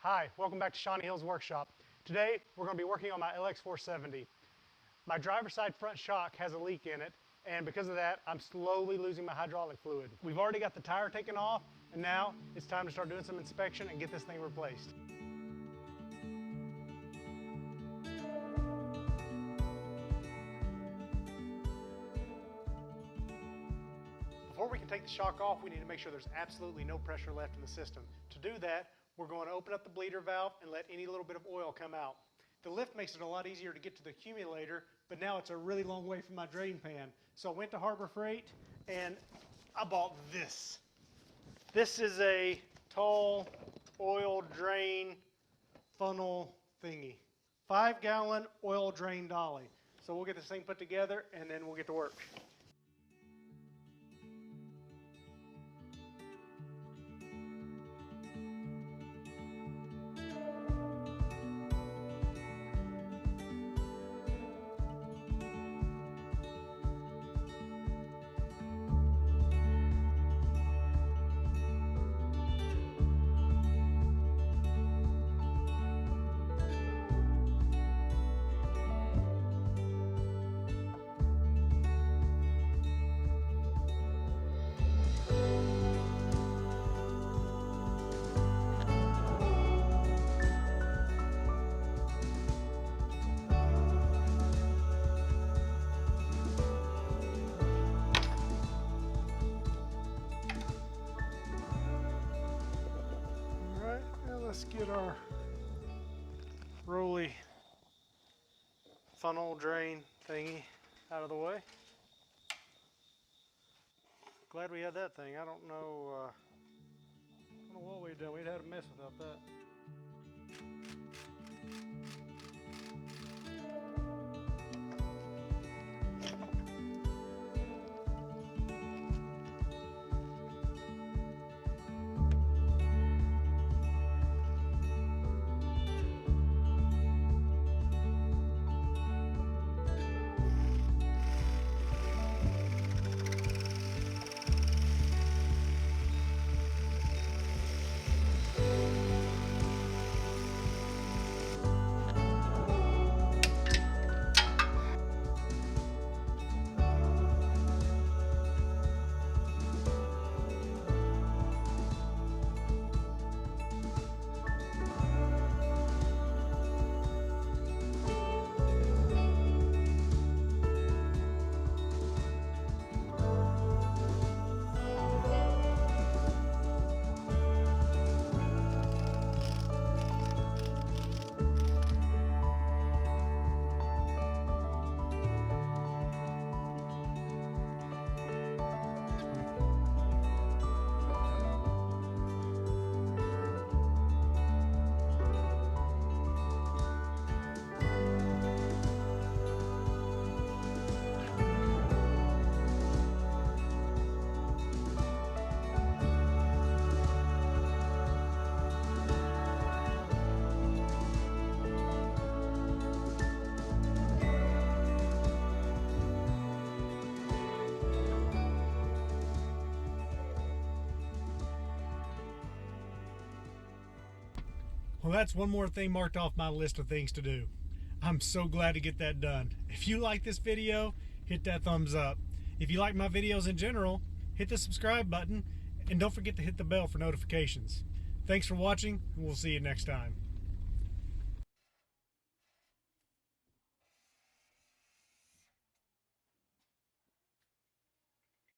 Hi, welcome back to Shawnee Hill's workshop. Today we're going to be working on my LX470. My driver's side front shock has a leak in it, and because of that I'm slowly losing my hydraulic fluid. We've already got the tire taken off, and now it's time to start doing some inspection and get this thing replaced. Before we can take the shock off, we need to make sure there's absolutely no pressure left in the system. To do that, we're going to open up the bleeder valve and let any little bit of oil come out. The lift makes it a lot easier to get to the accumulator, but now it's a really long way from my drain pan. So I went to Harbor Freight and I bought this. This is a tall oil drain funnel thingy. 5-gallon oil drain dolly. So we'll get this thing put together and then we'll get to work. Let's get our rolly funnel drain thingy out of the way. Glad we had that thing. I don't know what we'd done. We'd had a mess without that. Well, that's one more thing marked off my list of things to do. I'm so glad to get that done. If you like this video, hit that thumbs up. If you like my videos in general, hit the subscribe button and don't forget to hit the bell for notifications. Thanks for watching, and we'll see you next time.